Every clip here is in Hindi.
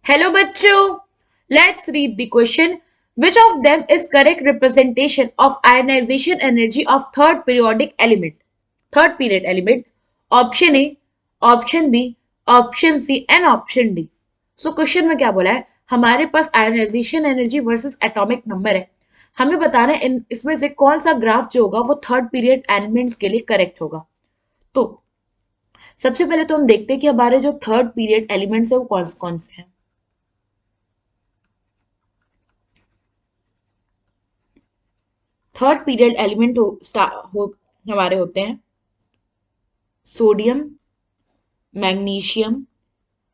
Hello bachcho, let's read the question. Which of them is correct representation of ionization energy of third periodic element? Third period element. Option A, option B, option C and option D. So question में क्या बोला है, हमारे पास ionization energy versus atomic number है. हमें बताना है इसमें से कौन सा ग्राफ जो होगा वो थर्ड पीरियड एलिमेंट्स के लिए करेक्ट होगा. तो सबसे पहले तो हम देखते हैं कि हमारे जो थर्ड पीरियड एलिमेंट्स है वो कौन कौन से हैं. थर्ड पीरियड एलिमेंट हमारे होते हैं sodium, magnesium,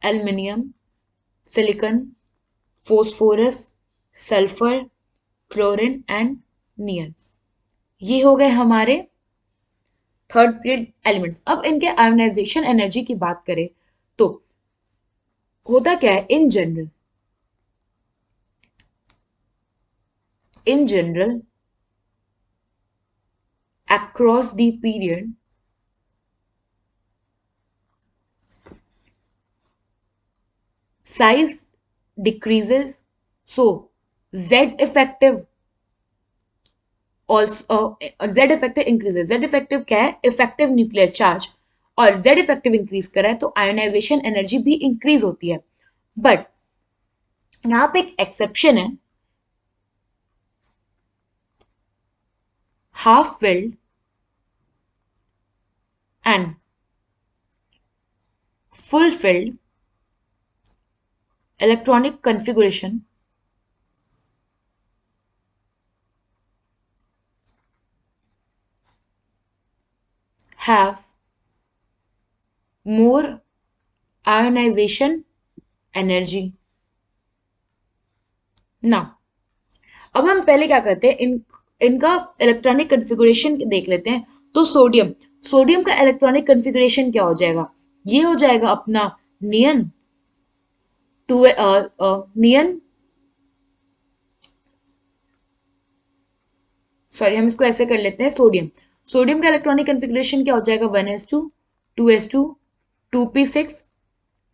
aluminium, silicon, phosphorus, sulphur, chlorine and neon. ये हो गए हमारे थर्ड पीरियड एलिमेंट्स. अब इनके आयोनाइजेशन एनर्जी की बात करें तो होता क्या है, in general across the period size decreases, so z effective also z effective increases. z effective क्या है, इफेक्टिव न्यूक्लियर चार्ज, और z effective इंक्रीज करा है तो आयोनाइजेशन एनर्जी भी इंक्रीज होती है. बट यहां पे एक एक्सेप्शन है, half filled and full filled electronic configuration have more ionization energy. Now अब हम पहले क्या करते हैं, इनका इलेक्ट्रॉनिक कन्फिगुरेशन देख लेते हैं. तो सोडियम का इलेक्ट्रॉनिक कन्फिगुरेशन क्या हो जाएगा, ये हो जाएगा अपना नियन टू नियन सॉरी हम इसको ऐसे कर लेते हैं. सोडियम का इलेक्ट्रॉनिक कन्फिगुरेशन क्या हो जाएगा, 1s2 2s2 2p6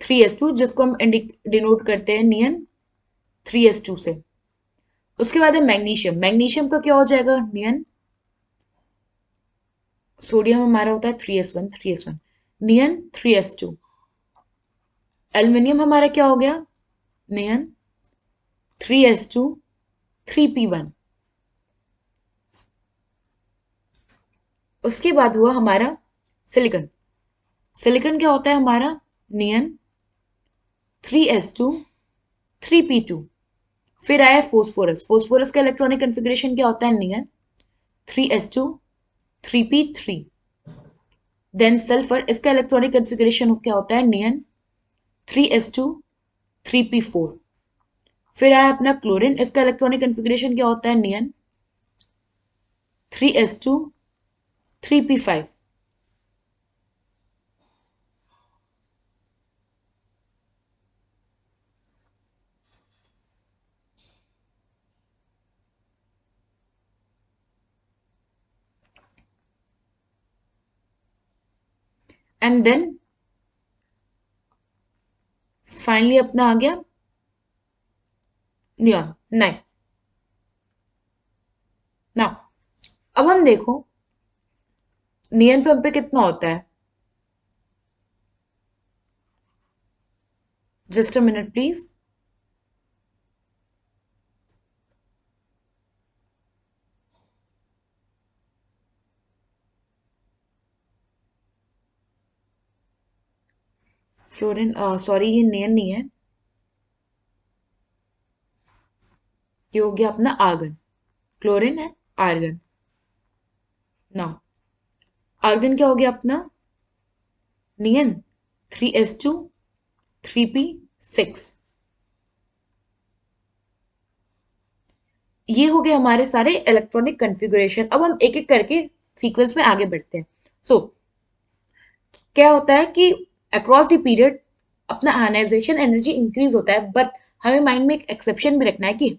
3s2, जिसको हम डिनोट करते हैं नियन 3s2 से. उसके बाद है मैग्नीशियम का क्या हो जाएगा, नियन, सोडियम हमारा होता है 3s1 नियन 3s2. एल्युमिनियम हमारा क्या हो गया, नियन 3s2 3p1. उसके बाद हुआ हमारा सिलिकॉन क्या होता है हमारा, नियन 3s2 3p2. फिर आया फोस्फोरस का इलेक्ट्रॉनिक कन्फिग्रेशन क्या होता है, नियन 3s2 3p3. देन सल्फर, इसका इलेक्ट्रॉनिक कन्फिग्रेशन क्या होता है, नियन 3s2 3p4. फिर आया अपना क्लोरीन, इसका इलेक्ट्रॉनिक कन्फिग्रेशन क्या होता है, नियन 3s2 3p5. And then finally अपना आ गया नियॉन 9. ना अब हम देखो नियन पे कितना होता है, just a minute please. Fluorine sorry ये नियन नहीं है, ये हो गया अपना आर्गन. क्लोरीन है आर्गन. ना आर्गन क्या हो गया अपना, नियन 3s2 3p6. ये हो गए हमारे सारे इलेक्ट्रॉनिक कन्फिगुरेशन. अब हम एक एक करके सीक्वेंस में आगे बढ़ते हैं. सो क्या होता है कि अक्रॉस द पीरियड अपना आयनाइजेशन एनर्जी इंक्रीज होता है, बट हमें माइंड में एक एक्सेप्शन भी रखना है कि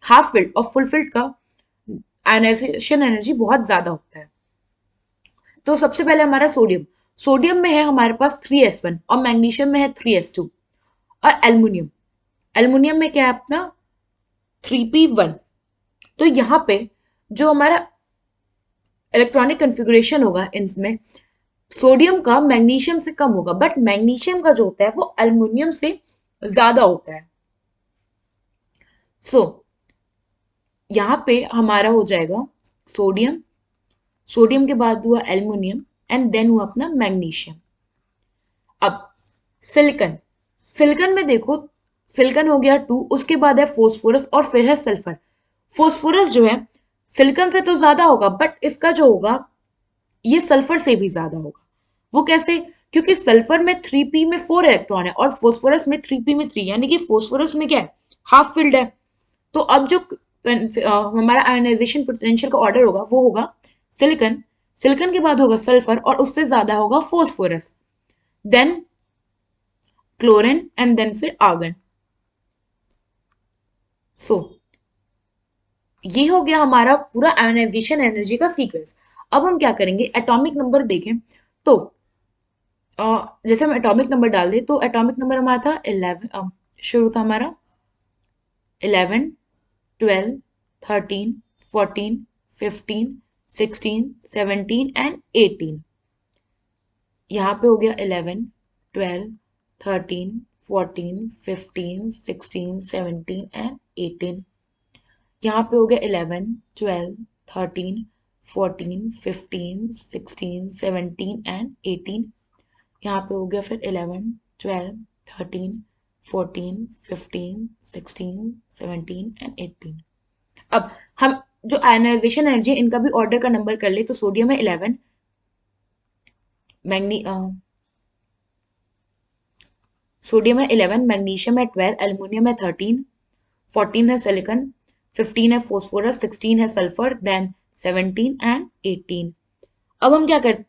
हाफ फिल्ड और फुल फिल्ड का आयनाइजेशन एनर्जी बहुत ज्यादा होता है. तो सबसे पहले हमारा सोडियम में है हमारे पास 3s1 और मैग्नीशियम में है 3s2. और एल्युमिनियम एल्युमिनियम में क्या है अपना 3p1। तो यहाँ पे जो हमारा इलेक्ट्रॉनिक कन्फिगुरेशन होगा इनमें सोडियम का मैग्नीशियम से कम होगा, बट मैग्नीशियम का जो होता है वो एल्युमिनियम से ज्यादा होता है। सो यहाँ पे हमारा हो जाएगा सोडियम, सोडियम के बाद हुआ एल्युमिनियम एंड देन हुआ अपना मैग्नीशियम। अब सिलिकन, सिलिकन में देखो सिलिकन हो गया 2, उसके बाद है फोस्फोरस और फिर है सल्फर। फोस्फोरस जो है सिलिकन से तो ज्यादा होगा, बट इसका जो होगा ये सल्फर से भी ज्यादा होगा। वो कैसे? क्योंकि सल्फर में 3p में 4 इलेक्ट्रॉन है और फोस्फोरस में 3p में 3, यानी कि फोस्फोरस में क्या है हाफ फिल्ड है। तो अब जो हमारा आयोनाइजेशन पोटेंशियल का ऑर्डर होगा वो होगा सिलिकन, सिलिकन के बाद होगा सल्फर और उससे ज्यादा होगा phosphorus, then chlorine and then फिर आर्गन। सो ये हो गया हमारा पूरा आयोनाइजेशन एनर्जी का सीक्वेंस। अब हम क्या करेंगे, एटॉमिक नंबर देखें तो जैसे हम एटॉमिक नंबर डाल दें तो एटॉमिक नंबर हमारा था 11, शुरू था हमारा 11, 12, 13, 14, 15, 16, 17 एंड 18। यहाँ पे हो गया 11, 12, 13, 14, 15, 16, 17 एंड 18। यहाँ पे हो गया 11, 12, 13, 14, 15, 16, 17 एंड 18। यहाँ पे हो गया फिर 11, 12, 13, 14, 15, 16, 17 एंड 18। अब हम जो आयनाइजेशन एनर्जी है इनका भी ऑर्डर का नंबर कर ले तो सोडियम है 11, मैग्नी सोडियम है 11, मैग्नीशियम है 12, एल्युमिनियम है 13, 14 है सिलिकॉन, 15 है फोस्फोरस, 16 है सल्फर, देन 17 एंड 18। अब हम क्या करते,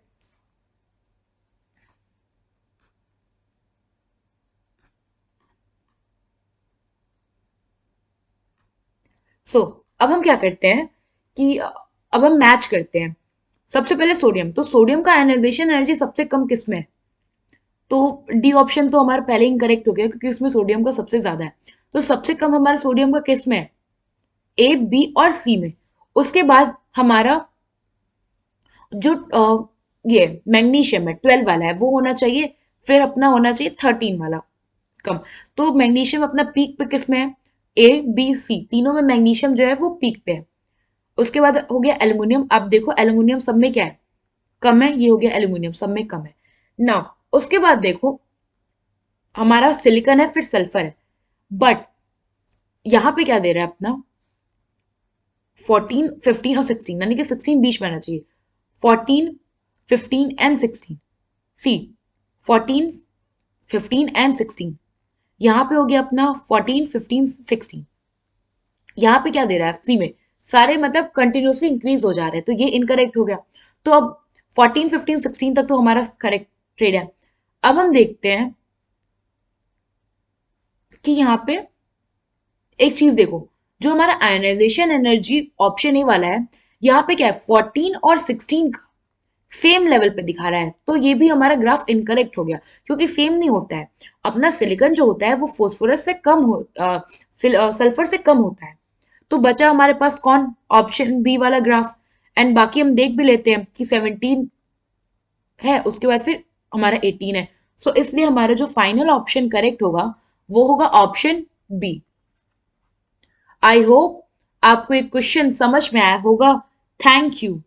अब हम क्या करते हैं कि अब हम मैच करते हैं। सबसे पहले सोडियम, तो सोडियम का आयनाइजेशन एनर्जी सबसे कम किस में है? तो डी ऑप्शन तो हमारा पहले इनकरेक्ट हो गया क्योंकि उसमें सोडियम का सबसे ज्यादा है। तो सबसे कम हमारा सोडियम का किस में है? ए, बी और सी में। उसके बाद हमारा जो ये मैग्नीशियम है 12 वाला है वो होना चाहिए, फिर अपना होना चाहिए 13 वाला कम। तो मैग्नीशियम अपना पीक पे किस में है? ए, बी, सी तीनों में मैग्नीशियम जो है वो पीक पे है। उसके बाद हो गया एल्युमिनियम। अब देखो एल्युमिनियम सब में क्या है? कम है। ये हो गया एल्युमिनियम सब में कम है ना। उसके बाद देखो हमारा सिलिकॉन है फिर सल्फर है, बट यहाँ पे क्या दे रहा है अपना 14, 15 और 16, यानी कि 16 बीच में आना चाहिए। 14, 15 एंड 16, सी 14, 15 एंड 16। यहाँ पे हो गया अपना 14, 15, 16। यहाँ पे क्या दे रहा है सी में? सारे मतलब कंटिन्यूसली इंक्रीज हो जा रहे हैं, तो ये इनकरेक्ट हो गया। तो अब 14, 15, 16 तक तो हमारा करेक्ट ट्रेड है। अब हम देखते हैं कि यहाँ पे एक चीज देखो, जो हमारा आयनाइजेशन एनर्जी ऑप्शन ए वाला है यहाँ पे क्या है 14 और 16 का सेम लेवल पे दिखा रहा है, तो ये भी हमारा ग्राफ इनकरेक्ट हो गया क्योंकि सेम नहीं होता है। अपना सिलिकॉन जो होता है वो फोस्फोरस से कम हो सल्फर से कम होता है। तो बचा हमारे पास कौन? ऑप्शन बी वाला ग्राफ। एंड बाकी हम देख भी लेते हैं कि 17 है, उसके बाद फिर हमारा 18 है। सो इसलिए हमारा जो फाइनल ऑप्शन करेक्ट होगा वो होगा ऑप्शन बी। आई होप आपको एक क्वेश्चन समझ में आया होगा। Thank you.